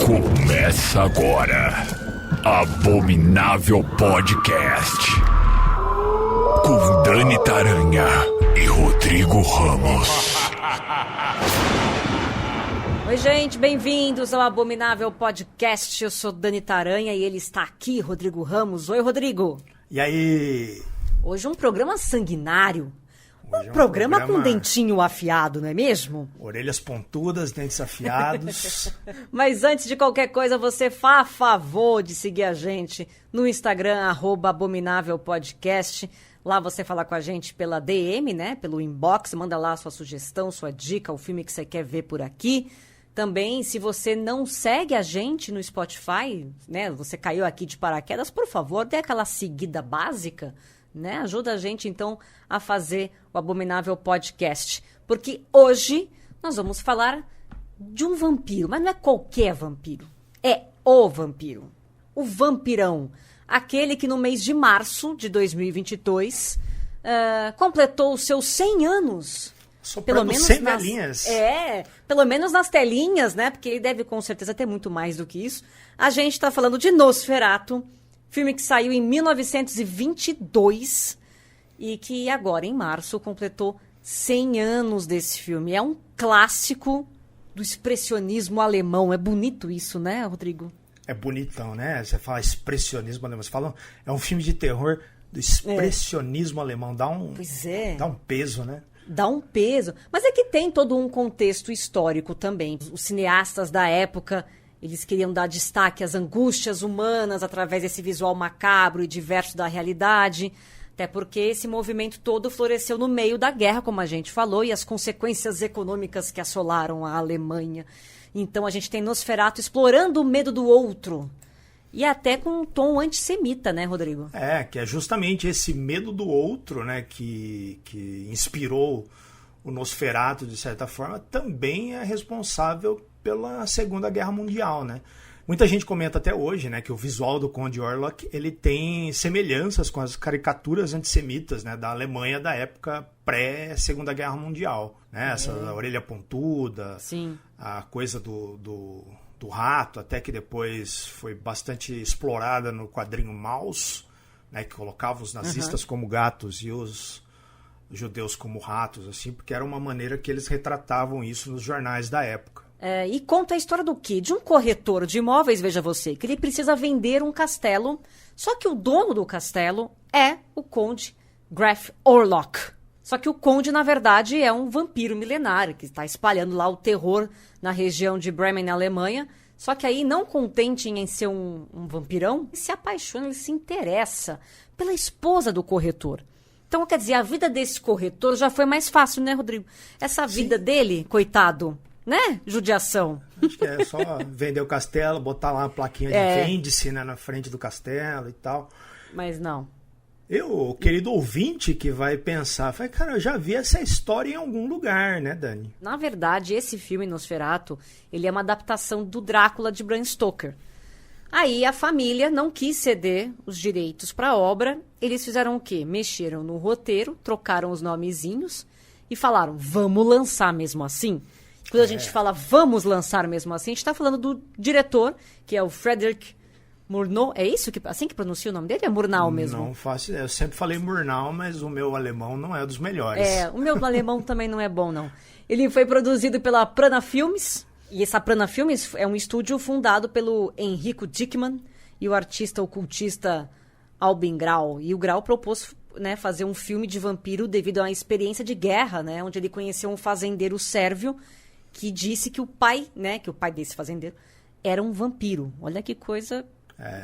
Começa agora, Abominável Podcast, com Dani Taranha e Rodrigo Ramos. Oi, gente, bem-vindos ao Abominável Podcast. Eu sou Dani Taranha e ele está aqui, Rodrigo Ramos. Oi, Rodrigo. E aí? Hoje um programa sanguinário. Um programa com dentinho afiado, não é mesmo? Orelhas pontudas, dentes afiados. Mas antes de qualquer coisa, você faz favor de seguir a gente no Instagram, @abominávelpodcast. Lá você fala com a gente pela DM, né? Pelo inbox, manda lá a sua sugestão, sua dica, o filme que você quer ver por aqui. Também, se você não segue a gente no Spotify, né? Você caiu aqui de paraquedas, por favor, dê aquela seguida básica, né? Ajuda a gente, então, a fazer o Abominável Podcast. Porque hoje nós vamos falar de um vampiro, mas não é qualquer vampiro. É o vampiro. O vampirão. Aquele que no mês de março de 2022 completou os seus 100 anos. Pelo menos 100 velhinhas. Pelo menos nas telinhas, né? Porque ele deve com certeza ter muito mais do que isso. A gente tá falando de Nosferatu, filme que saiu em 1922 e que agora, em março, completou 100 anos desse filme. É um clássico do expressionismo alemão. É bonito isso, né, Rodrigo? É bonitão, né? Você fala expressionismo alemão. Você fala, é um filme de terror do expressionismo alemão. Pois é. Dá um peso, né? Dá um peso. Mas é que tem todo um contexto histórico também. Os cineastas da época, eles queriam dar destaque às angústias humanas através desse visual macabro e diverso da realidade. Até porque esse movimento todo floresceu no meio da guerra, como a gente falou, e as consequências econômicas que assolaram a Alemanha. Então a gente tem Nosferatu explorando o medo do outro. E até com um tom antissemita, né, Rodrigo? Que é justamente esse medo do outro, né, que inspirou o Nosferatu, de certa forma, também é responsável pela Segunda Guerra Mundial, né? Muita gente comenta até hoje, né, que o visual do Conde Orlok, ele tem semelhanças com as caricaturas antissemitas, né, da Alemanha da época pré-Segunda Guerra Mundial, né? Essa orelha pontuda, sim, a coisa do rato, até que depois foi bastante explorada no quadrinho Maus, né, que colocava os nazistas como gatos e os judeus como ratos, assim, porque era uma maneira que eles retratavam isso nos jornais da época. E conta a história do quê? De um corretor de imóveis, veja você, que ele precisa vender um castelo, só que o dono do castelo é o Conde Graf Orlok. Só que o Conde, na verdade, é um vampiro milenário, que está espalhando lá o terror na região de Bremen, na Alemanha. Só que aí, não contente em ser um vampirão, ele se apaixona, ele se interessa pela esposa do corretor. Então, quer dizer, a vida desse corretor já foi mais fácil, né, Rodrigo? Essa vida dele, coitado, né? Judiação. Acho que é só vender o castelo, botar lá uma plaquinha de vende-se, né, na frente do castelo e tal. Mas não. O querido ouvinte que vai pensar, cara, eu já vi essa história em algum lugar, né, Dani? Na verdade, esse filme, Nosferatu, ele é uma adaptação do Drácula de Bram Stoker. Aí a família não quis ceder os direitos para a obra. Eles fizeram o quê? Mexeram no roteiro, trocaram os nomezinhos e falaram, vamos lançar mesmo assim? Quando a gente fala vamos lançar mesmo assim, a gente está falando do diretor, que é o Frederick Murnau. É isso? Assim que pronuncia o nome dele? É Murnau mesmo? Não faço ideia. Eu sempre falei Murnau, mas o meu alemão não é dos melhores. O meu alemão também não é bom, não. Ele foi produzido pela Prana Filmes. E essa Prana Filmes é um estúdio fundado pelo Enrico Dickmann e o artista ocultista Albin Grau. E o Grau propôs, né, fazer um filme de vampiro devido a uma experiência de guerra, né, onde ele conheceu um fazendeiro sérvio que disse que o pai desse fazendeiro era um vampiro. Olha que coisa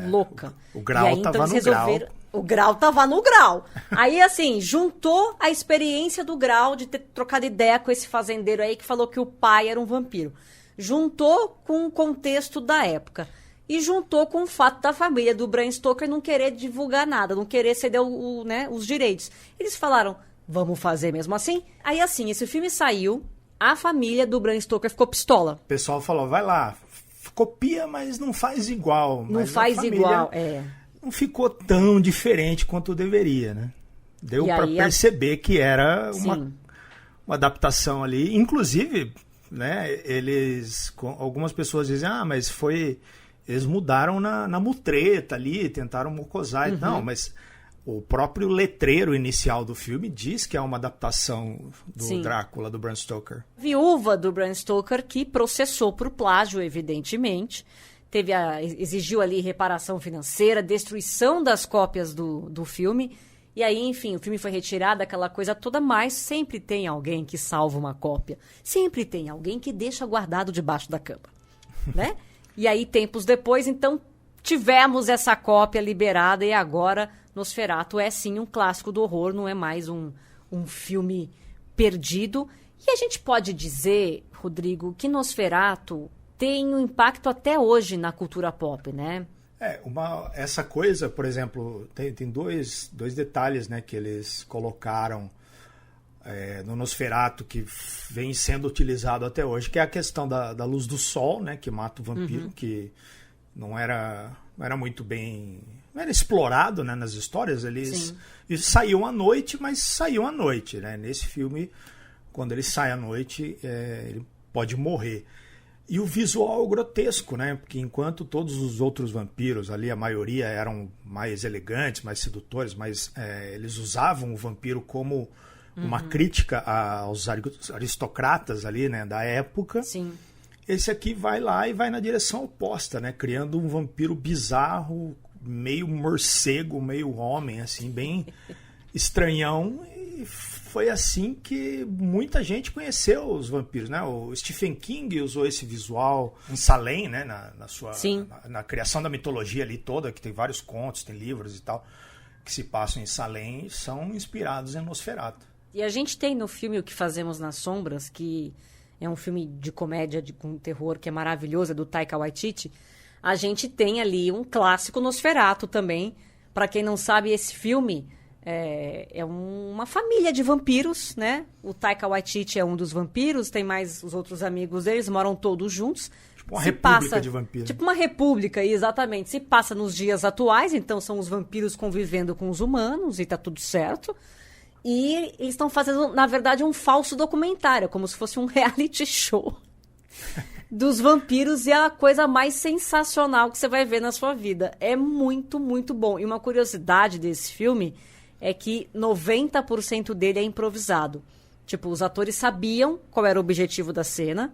louca. O Grau tava no Grau. O Grau tava no Grau. Aí, assim, juntou a experiência do Grau de ter trocado ideia com esse fazendeiro aí que falou que o pai era um vampiro. Juntou com o contexto da época. E juntou com o fato da família do Bram Stoker não querer divulgar nada, não querer ceder os direitos. Eles falaram, vamos fazer mesmo assim? Aí, assim, esse filme saiu, a família do Bram Stoker ficou pistola. O pessoal falou, vai lá, copia, mas não faz igual. Não faz igual, Não ficou tão diferente quanto deveria, né? Deu para perceber que era uma adaptação ali. Inclusive, né? Algumas pessoas dizem, mas eles mudaram na mutreta ali, tentaram mucosar. Não, mas o próprio letreiro inicial do filme diz que é uma adaptação do Drácula, do Bram Stoker. Viúva do Bram Stoker, que processou por plágio, evidentemente. Exigiu ali reparação financeira, destruição das cópias do filme. E aí, enfim, o filme foi retirado, aquela coisa toda, mas sempre tem alguém que salva uma cópia. Sempre tem alguém que deixa guardado debaixo da cama, né? E aí, tempos depois, então, tivemos essa cópia liberada e agora Nosferatu é sim um clássico do horror, não é mais um filme perdido. E a gente pode dizer, Rodrigo, que Nosferatu tem um impacto até hoje na cultura pop, né? Essa coisa, por exemplo, tem dois detalhes, né, que eles colocaram no Nosferatu que vem sendo utilizado até hoje, que é a questão da luz do sol, né, que mata o vampiro, que não era muito bem... Não era explorado, né, nas histórias. Eles saíam à noite, mas saíam à noite, né? Nesse filme, quando ele sai à noite, ele pode morrer. E o visual grotesco, né? Porque enquanto todos os outros vampiros ali, a maioria eram mais elegantes, mais sedutores, mas eles usavam o vampiro como uma crítica aos aristocratas ali, né, da época. Sim. Esse aqui vai lá e vai na direção oposta, né? Criando um vampiro bizarro, meio morcego, meio homem, assim, bem estranhão. E foi assim que muita gente conheceu os vampiros, né? O Stephen King usou esse visual em Salem, né? Na criação da mitologia ali toda, que tem vários contos, tem livros e tal, que se passam em Salem e são inspirados em Nosferatu. E a gente tem no filme O Que Fazemos nas Sombras, que é um filme de comédia com terror que é maravilhoso, é do Taika Waititi. A gente tem ali um clássico Nosferatu também. Para quem não sabe, esse filme é uma família de vampiros, né? O Taika Waititi é um dos vampiros, tem mais os outros amigos deles, moram todos juntos. Tipo uma república de vampiros. Tipo uma república, exatamente. Se passa nos dias atuais, então são os vampiros convivendo com os humanos e tá tudo certo. E eles estão fazendo, na verdade, um falso documentário, como se fosse um reality show dos vampiros, e é a coisa mais sensacional que você vai ver na sua vida. É muito, muito bom. E uma curiosidade desse filme é que 90% dele é improvisado. Tipo, os atores sabiam qual era o objetivo da cena,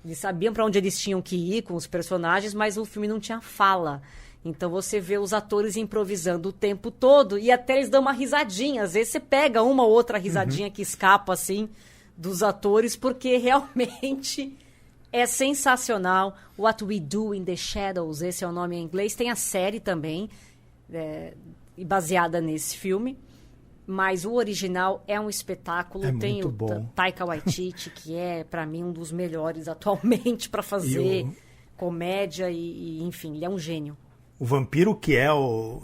eles sabiam para onde eles tinham que ir com os personagens, mas o filme não tinha fala. Então você vê os atores improvisando o tempo todo e até eles dão uma risadinha. Às vezes você pega uma ou outra risadinha que escapa, assim, dos atores, porque realmente é sensacional. What We Do in the Shadows, esse é o nome em inglês. Tem a série também, baseada nesse filme. Mas o original é um espetáculo. Tem o Taika Waititi, que é, para mim, um dos melhores atualmente para fazer comédia e, enfim, ele é um gênio. O vampiro que é o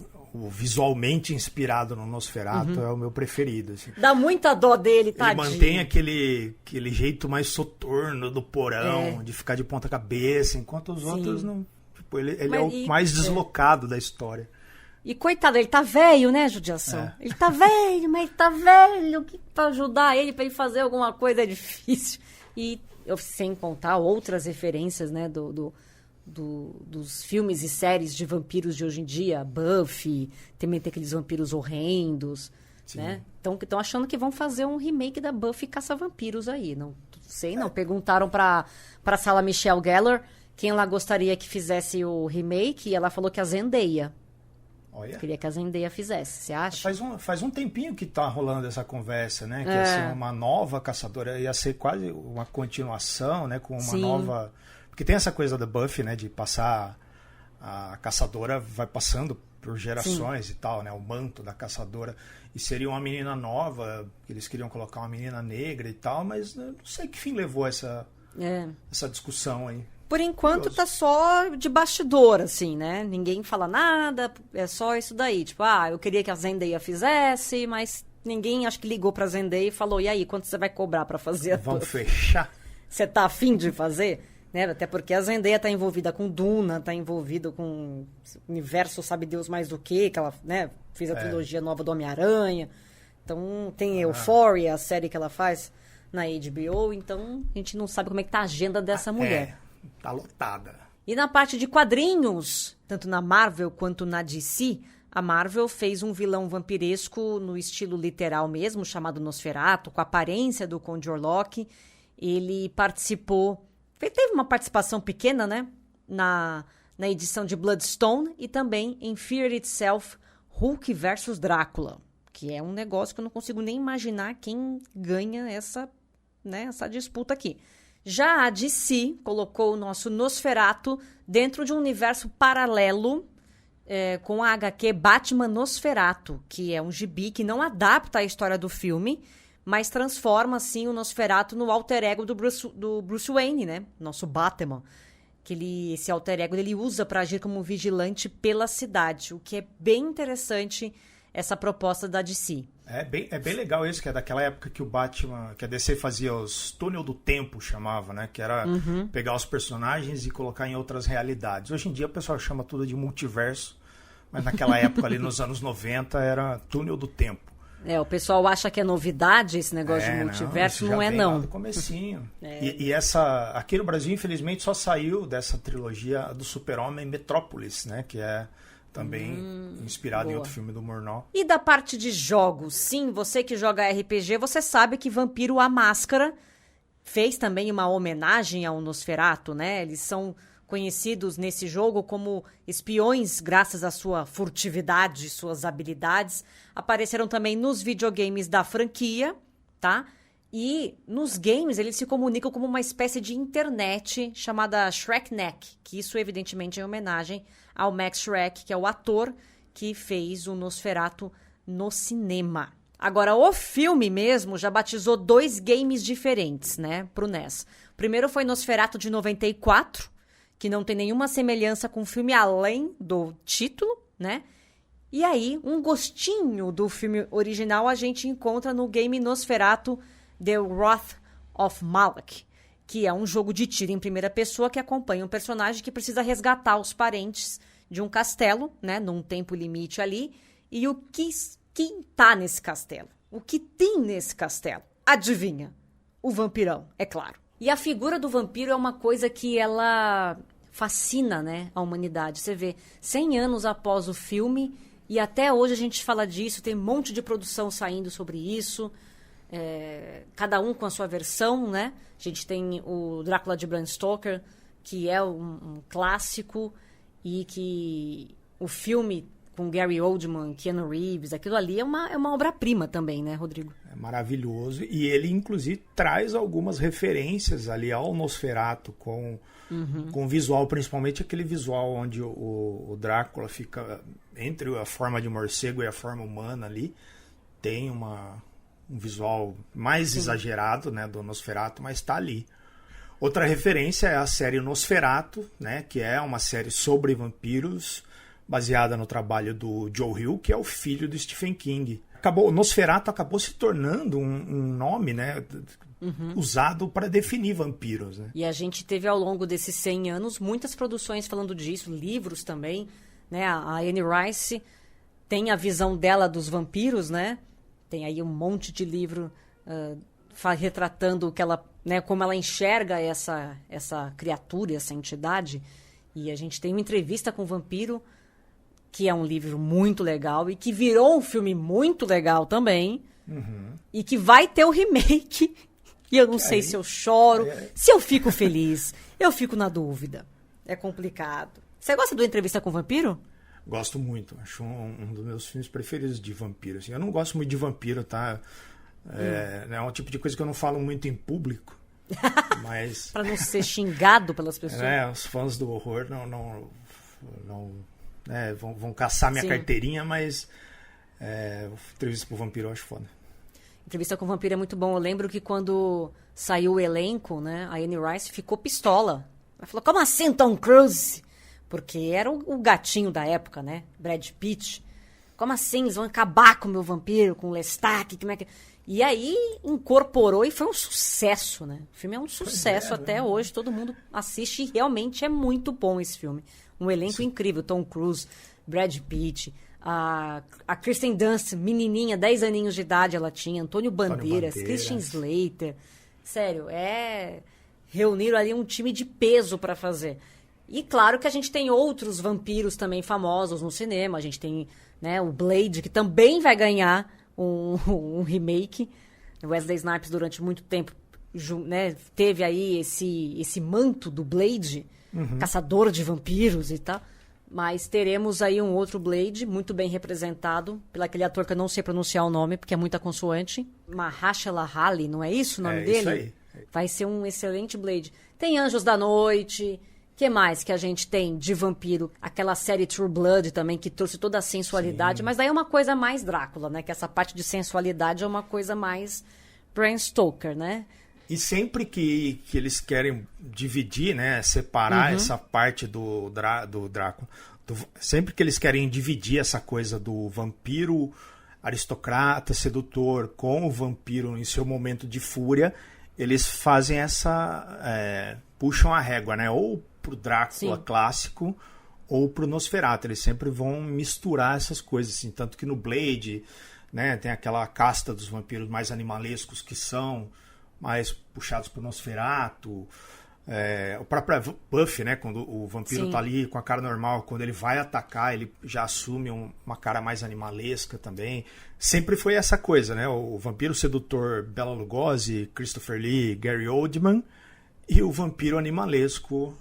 visualmente inspirado no Nosferatu é o meu preferido. Assim. Dá muita dó dele, tadinho. Ele mantém aquele jeito mais soturno do porão, de ficar de ponta cabeça, enquanto os outros não... Tipo, ele é o mais deslocado da história. E coitado, ele tá velho, né, judiação? Ele tá velho, mas ele tá velho. Que pra ajudar ele, pra ele fazer alguma coisa é difícil. E sem contar outras referências, né, dos filmes e séries de vampiros de hoje em dia, Buffy, também tem aqueles vampiros horrendos, né? Estão achando que vão fazer um remake da Buffy Caça-Vampiros aí, não sei, não. Perguntaram pra Sarah Michelle Gellar quem ela gostaria que fizesse o remake, e ela falou que a Zendaya. Olha. Queria que a Zendaya fizesse, você acha? Faz um tempinho que tá rolando essa conversa, né? Que ia ser uma nova caçadora, ia ser quase uma continuação, né? Com uma nova... Porque tem essa coisa da Buffy, né? De passar... A caçadora vai passando por gerações e tal, né? O manto da caçadora. E seria uma menina nova, eles queriam colocar uma menina negra e tal, mas não sei que fim levou essa discussão aí. Por enquanto tá só de bastidor, assim, né? Ninguém fala nada, é só isso daí. Tipo, eu queria que a Zendaya fizesse, mas ninguém acho que ligou pra Zendaya e falou, e aí, quanto você vai cobrar pra fazer? Vamos fechar? Você tá afim de fazer? Né? Até porque a Zendaya tá envolvida com Duna, tá envolvida com o universo, sabe Deus mais do que ela, né, fez a trilogia nova do Homem-Aranha. Então tem Euphoria, a série que ela faz na HBO, então a gente não sabe como é que tá a agenda dessa mulher. Tá lotada. E na parte de quadrinhos, tanto na Marvel quanto na DC, a Marvel fez um vilão vampiresco no estilo literal mesmo, chamado Nosferatu, com a aparência do Conde Orlok. Ele participou, teve uma participação pequena, né, na edição de Bloodstone e também em Fear Itself, Hulk versus Drácula, que é um negócio que eu não consigo nem imaginar quem ganha essa disputa aqui. Já a DC colocou o nosso Nosferatu dentro de um universo paralelo com a HQ Batman Nosferatu, que é um gibi que não adapta a história do filme, mas transforma, assim, o Nosferatu no alter ego do Bruce Wayne, né? Nosso Batman. Que esse alter ego ele usa para agir como vigilante pela cidade, o que é bem interessante essa proposta da DC. É bem legal isso, que é daquela época que o Batman, que a DC fazia os túnel do tempo, chamava, né? Que era pegar os personagens e colocar em outras realidades. Hoje em dia o pessoal chama tudo de multiverso, mas naquela época, ali nos anos 90, era túnel do tempo. O pessoal acha que é novidade esse negócio de multiverso, não é não. Lá do comecinho. E essa, aqui no Brasil, infelizmente, só saiu dessa trilogia do Super-Homem Metrópolis, né? Que é também inspirado em outro filme do Murnau. E da parte de jogos, sim, você que joga RPG, você sabe que Vampiro a Máscara fez também uma homenagem ao Nosferatu, né? Eles são conhecidos nesse jogo como espiões graças à sua furtividade, suas habilidades. Apareceram também nos videogames da franquia, tá? E nos games eles se comunicam como uma espécie de internet chamada Shrekneck, que isso evidentemente é homenagem ao Max Schreck, que é o ator que fez o Nosferatu no cinema. Agora, o filme mesmo já batizou 2 games diferentes, né, pro NES. O primeiro foi Nosferatu de 94, que não tem nenhuma semelhança com o filme além do título, né? E aí, um gostinho do filme original a gente encontra no game Nosferatu The Wrath of Malak, que é um jogo de tiro em primeira pessoa que acompanha um personagem que precisa resgatar os parentes de um castelo, né, num tempo limite ali, e quem tá nesse castelo? O que tem nesse castelo? Adivinha? O vampirão, é claro. E a figura do vampiro é uma coisa que ela fascina, né, a humanidade. Você vê, 100 anos após o filme, e até hoje a gente fala disso, tem um monte de produção saindo sobre isso, cada um com a sua versão, né? A gente tem o Drácula de Bram Stoker, que é um clássico, e que o filme com Gary Oldman, Keanu Reeves, aquilo ali é uma obra-prima também, né, Rodrigo? É maravilhoso. E ele, inclusive, traz algumas referências ali ao Nosferatu com o visual, principalmente aquele visual onde o Drácula fica entre a forma de morcego e a forma humana ali. Tem um visual mais exagerado, né, do Nosferatu, mas está ali. Outra referência é a série Nosferatu, né, que é uma série sobre vampiros, baseada no trabalho do Joe Hill, que é o filho do Stephen King. O Nosferatu acabou se tornando um nome, né, usado para definir vampiros. Né? E a gente teve ao longo desses 100 anos muitas produções falando disso, livros também. Né? A Anne Rice tem a visão dela dos vampiros, né? Tem aí um monte de livro retratando que ela, né, como ela enxerga essa criatura, essa entidade. E a gente tem uma entrevista com o vampiro, que é um livro muito legal e que virou um filme muito legal também, e que vai ter o remake, e eu não sei se eu choro, se eu fico feliz, eu fico na dúvida. É complicado. Você gosta do Entrevista com o Vampiro? Gosto muito, acho um dos meus filmes preferidos de vampiro. Assim. Eu não gosto muito de vampiro, tá? É um tipo de coisa que eu não falo muito em público, mas... Para não ser xingado pelas pessoas. Os fãs do horror não vão caçar minha carteirinha, mas Entrevista com o Vampiro eu acho foda. Entrevista com o Vampiro é muito bom. Eu lembro que quando saiu o elenco, né, a Anne Rice ficou pistola. Ela falou, como assim Tom Cruise? Porque era o gatinho da época, né? Brad Pitt. Como assim? Eles vão acabar com o meu vampiro, com o Lestat? Como é que... E aí incorporou e foi um sucesso, né? O filme é um sucesso até hoje. Todo mundo assiste e realmente é muito bom esse filme. Um elenco incrível. Tom Cruise, Brad Pitt, a Kirsten Dunst, menininha, 10 aninhos de idade ela tinha, Antônio Bandeiras, Christian Slater. Sério, reuniram ali um time de peso para fazer. E claro que a gente tem outros vampiros também famosos no cinema. A gente tem, né, o Blade, que também vai ganhar um remake. O Wesley Snipes, durante muito tempo, né, teve aí esse manto do Blade, caçador de vampiros e tal. Mas teremos aí um outro Blade, muito bem representado, pelo aquele ator que eu não sei pronunciar o nome, porque é muita consoante. Mahershala Ali, não é isso o nome dele? Isso aí. Vai ser um excelente Blade. Tem Anjos da Noite. Que mais que a gente tem de vampiro? Aquela série True Blood também, que trouxe toda a sensualidade. Sim. Mas daí é uma coisa mais Drácula, né? Que essa parte de sensualidade é uma coisa mais Bram Stoker, né? E sempre que eles querem dividir, né? Separar essa parte do Drácula. Sempre que eles querem dividir essa coisa do vampiro aristocrata, sedutor, com o vampiro em seu momento de fúria, eles fazem puxam a régua, né? Ou pro Drácula Sim. clássico ou pro Nosferatu. Eles sempre vão misturar essas coisas, assim. Tanto que no Blade, né, tem aquela casta dos vampiros mais animalescos que são mais puxados pro Nosferatu. O próprio Buffy, né, quando o vampiro Sim. tá ali com a cara normal, quando ele vai atacar, ele já assume uma cara mais animalesca também. Sempre foi essa coisa, né? O vampiro sedutor Bela Lugosi, Christopher Lee, Gary Oldman, e o vampiro animalesco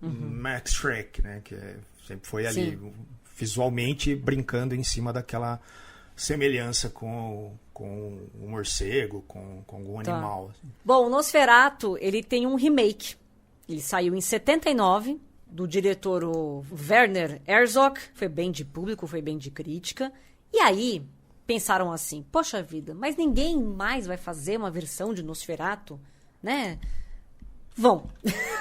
Max Schreck, né? Que sempre foi ali, Sim. visualmente, brincando em cima daquela semelhança com o morcego, com algum animal. Assim. Bom, o Nosferatu, ele tem um remake. Ele saiu em 79, do diretor o Werner Herzog. Foi bem de público, foi bem de crítica. E aí, pensaram assim, poxa vida, mas ninguém mais vai fazer uma versão de Nosferatu, né? Vão.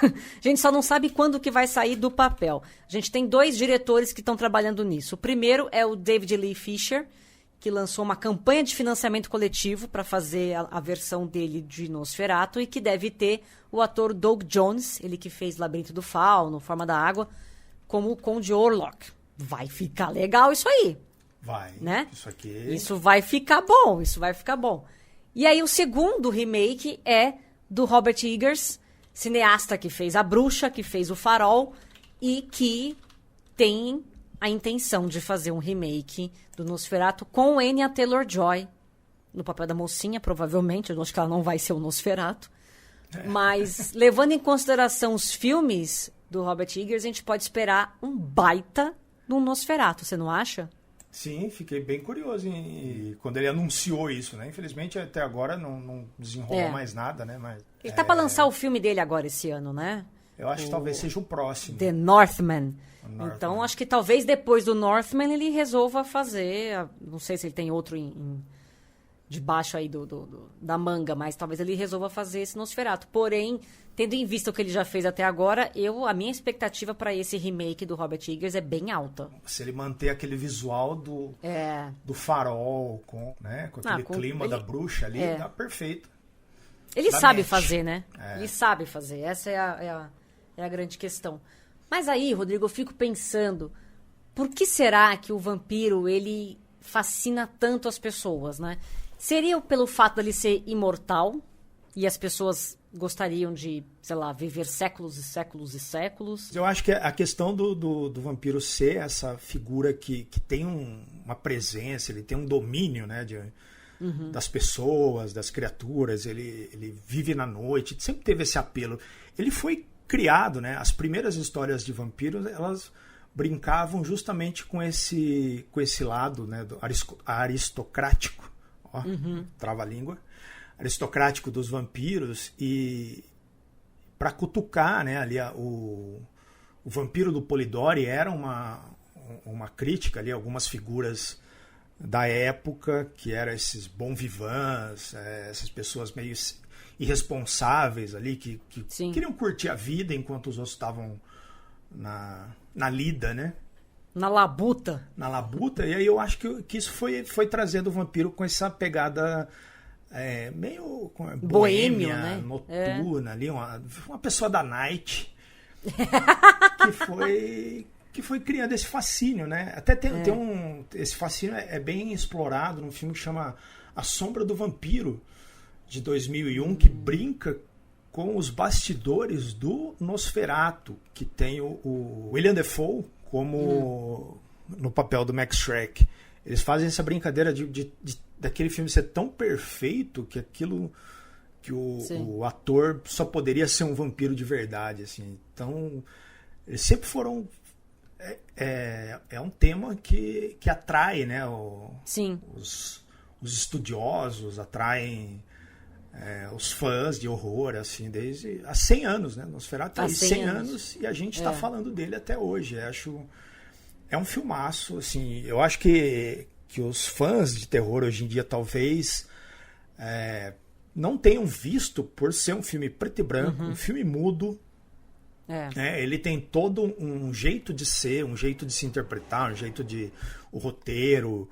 A gente só não sabe quando que vai sair do papel. A gente tem 2 diretores que estão trabalhando nisso. O primeiro é o David Lee Fisher, que lançou uma campanha de financiamento coletivo para fazer a versão dele de Nosferatu e que deve ter o ator Doug Jones, ele que fez Labirinto do Fauno, Forma da Água, como o Conde Orlok. Vai ficar legal isso aí. Vai, né? Isso vai ficar bom, isso vai ficar bom. E aí o segundo remake é do Robert Eggers, cineasta que fez A Bruxa, que fez O Farol e que tem a intenção de fazer um remake do Nosferatu com Anya Taylor-Joy no papel da mocinha, provavelmente. Eu acho que ela não vai ser o Nosferatu. Mas, levando em consideração os filmes do Robert Eggers, a gente pode esperar um baita do Nosferatu, você não acha? Sim, fiquei bem curioso quando ele anunciou isso, né? Infelizmente, até agora não desenrolou mais nada, né? Mas, ele tá para lançar o filme dele agora esse ano, né? Eu acho que talvez seja o próximo. The Northman. Então, acho que talvez depois do Northman ele resolva fazer... Não sei se ele tem outro debaixo aí da manga, mas talvez ele resolva fazer esse Nosferatu. Porém, tendo em vista o que ele já fez até agora, a minha expectativa para esse remake do Robert Eggers é bem alta. Se ele manter aquele visual do farol, com aquele clima da bruxa ali, tá perfeito. Ele sabe fazer, né? Ele sabe fazer. Essa é a grande questão. Mas aí, Rodrigo, eu fico pensando, por que será que o vampiro, ele fascina tanto as pessoas, né? Seria pelo fato dele ser imortal e as pessoas gostariam de, sei lá, viver séculos e séculos e séculos? Eu acho que a questão do vampiro ser essa figura que tem uma presença, ele tem um domínio, né, das pessoas, das criaturas, ele vive na noite, sempre teve esse apelo. Ele foi criado, né? As primeiras histórias de vampiros, elas brincavam justamente com esse lado, né, do aristocrático, trava-língua, aristocrático dos vampiros, e para cutucar, né, ali o vampiro do Polidori era uma crítica ali, algumas figuras da época, que eram esses bons vivants, essas pessoas meio irresponsáveis ali, que queriam curtir a vida enquanto os outros estavam na lida, né? Na labuta. Na labuta, e aí eu acho que isso foi trazendo o vampiro com essa pegada meio boêmia, né? Noturna, ali, uma pessoa da night que foi criando esse fascínio, né? Até tem esse fascínio é bem explorado num filme que chama A Sombra do Vampiro, de 2001 que brinca com os bastidores do Nosferatu, que tem o William Dafoe como no papel do Max Schreck. Eles fazem essa brincadeira daquele filme ser tão perfeito que aquilo que o ator só poderia ser um vampiro de verdade, assim. Então, eles sempre foram é um tema que atrai, né, os estudiosos, atraem os fãs de horror, assim, desde há 100 anos, né? Nosferatu tem 100 anos e a gente está falando dele até hoje. É um filmaço, assim. Eu acho que os fãs de terror hoje em dia talvez não tenham visto por ser um filme preto e branco, um filme mudo. Ele tem todo um jeito de ser, um jeito de se interpretar, o roteiro,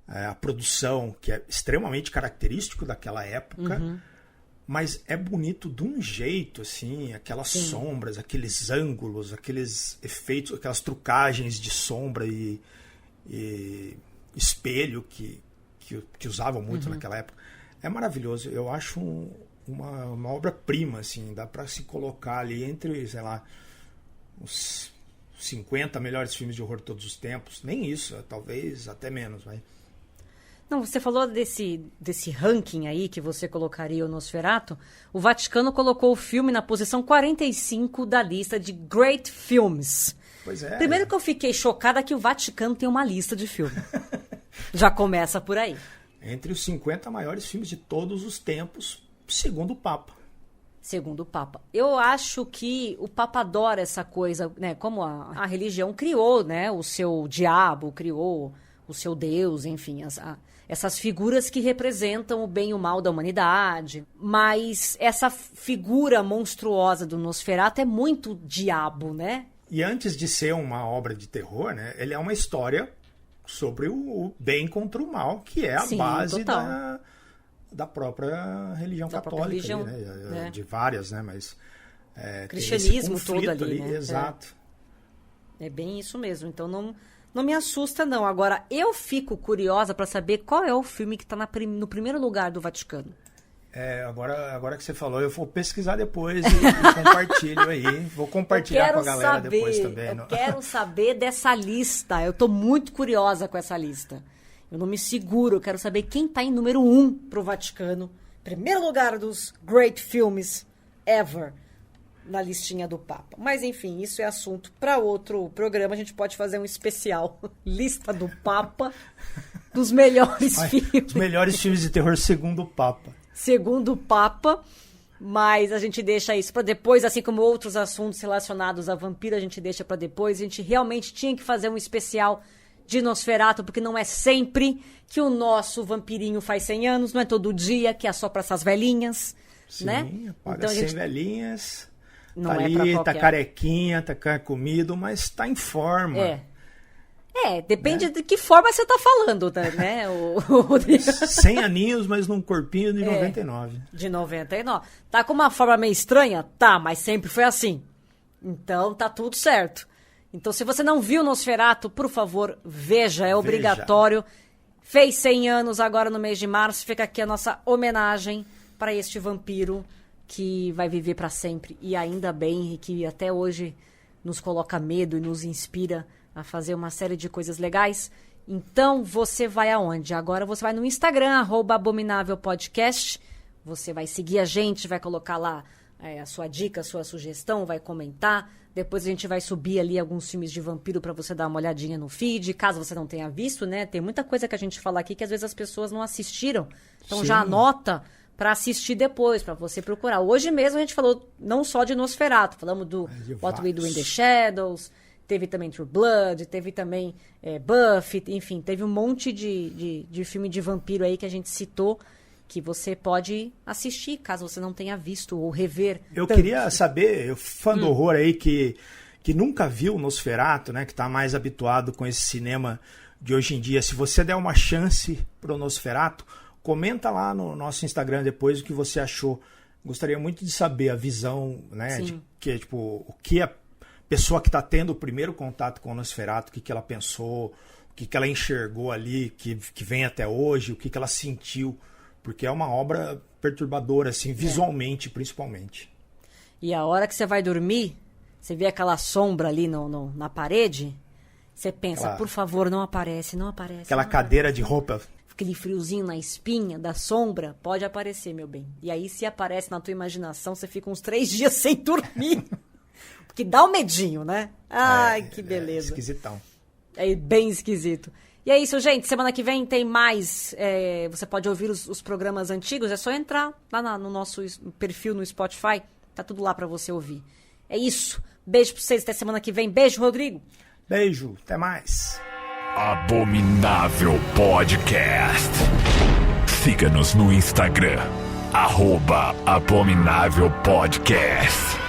a produção, que é extremamente característico daquela época, mas é bonito de um jeito, assim, aquelas sombras, aqueles ângulos, aqueles efeitos, aquelas trucagens de sombra e espelho que usavam muito naquela época. É maravilhoso. Eu acho uma obra-prima, assim, dá para se colocar ali entre, sei lá, os 50 melhores filmes de horror de todos os tempos. Nem isso, talvez até menos, vai. Não, você falou desse ranking aí que você colocaria o Nosferatu. O Vaticano colocou o filme na posição 45 da lista de Great Films. Pois é. Primeiro que eu fiquei chocada que o Vaticano tem uma lista de filme. Já começa por aí. Entre os 50 maiores filmes de todos os tempos, segundo o Papa. Segundo o Papa. Eu acho que o Papa adora essa coisa, né? Como a religião criou, né? O seu diabo, criou o seu Deus, enfim, essas figuras que representam o bem e o mal da humanidade. Mas essa figura monstruosa do Nosferatu é muito diabo, né? E antes de ser uma obra de terror, né? Ele é uma história sobre o bem contra o mal, que é a base da própria religião católica, religião, ali, né? De várias, né? Mas cristianismo todo ali, né? Exato. É bem isso mesmo. Então não me assusta, não. Agora, eu fico curiosa para saber qual é o filme que está no primeiro lugar do Vaticano. Agora que você falou, eu vou pesquisar depois e compartilho aí. Vou compartilhar com a galera depois também. Eu quero saber dessa lista. Eu tô muito curiosa com essa lista. Eu não me seguro. Eu quero saber quem tá em número 1 pro Vaticano. Primeiro lugar dos Great Films Ever na listinha do Papa. Mas, enfim, isso é assunto para outro programa. A gente pode fazer um especial. Lista do Papa dos melhores filmes. Os melhores filmes de terror segundo o Papa. Segundo o Papa, mas a gente deixa isso para depois, assim como outros assuntos relacionados a vampiro, a gente deixa para depois. A gente realmente tinha que fazer um especial de Nosferatu, porque não é sempre que o nosso vampirinho faz 100 anos, não é todo dia, que é só para essas velhinhas, sim, né? Paga então, 100 velhinhas, não tá é ali, tá carequinha, tá comido, mas tá em forma. Depende de que forma você tá falando, né, Rodrigo? 100 aninhos, mas num corpinho de 99. De 99. Tá com uma forma meio estranha? Tá, mas sempre foi assim. Então, tá tudo certo. Então, se você não viu Nosferatu, por favor, veja, é obrigatório. Fez 100 anos agora no mês de março, fica aqui a nossa homenagem para este vampiro que vai viver para sempre. E ainda bem que até hoje nos coloca medo e nos inspira a fazer uma série de coisas legais. Então, você vai aonde? Agora você vai no Instagram, @abominávelpodcast. Você vai seguir a gente, vai colocar lá a sua dica, a sua sugestão, vai comentar. Depois a gente vai subir ali alguns filmes de vampiro para você dar uma olhadinha no feed, caso você não tenha visto, né? Tem muita coisa que a gente fala aqui que às vezes as pessoas não assistiram. Então Sim. já anota para assistir depois, para você procurar. Hoje mesmo a gente falou não só de Nosferatu, falamos do What We Do in the Shadows, teve também True Blood, teve também Buffy, enfim, teve um monte de filme de vampiro aí que a gente citou, que você pode assistir, caso você não tenha visto ou rever. Eu queria saber, fã do horror aí que nunca viu Nosferatu, né, que está mais habituado com esse cinema de hoje em dia, se você der uma chance pro Nosferatu, comenta lá no nosso Instagram depois o que você achou. Gostaria muito de saber a visão, né, de que, tipo, o que a pessoa que está tendo o primeiro contato com o Nosferatu, o que ela pensou, o que ela enxergou ali, que vem até hoje, o que ela sentiu porque é uma obra perturbadora, assim, visualmente, principalmente. E a hora que você vai dormir, você vê aquela sombra ali na parede, você pensa, por favor, não aparece, não aparece. Aquela cadeira de roupa. Aquele friozinho na espinha da sombra, pode aparecer, meu bem. E aí, se aparece na tua imaginação, você fica uns 3 dias sem dormir. Porque dá um medinho, né? Ai, que beleza. É esquisitão. É bem esquisito. E é isso, gente. Semana que vem tem mais. Você pode ouvir os programas antigos. É só entrar lá no nosso perfil no Spotify. Tá tudo lá pra você ouvir. É isso. Beijo pra vocês. Até semana que vem. Beijo, Rodrigo. Beijo. Até mais. Abominável Podcast. Siga-nos no Instagram. @Abominável Podcast.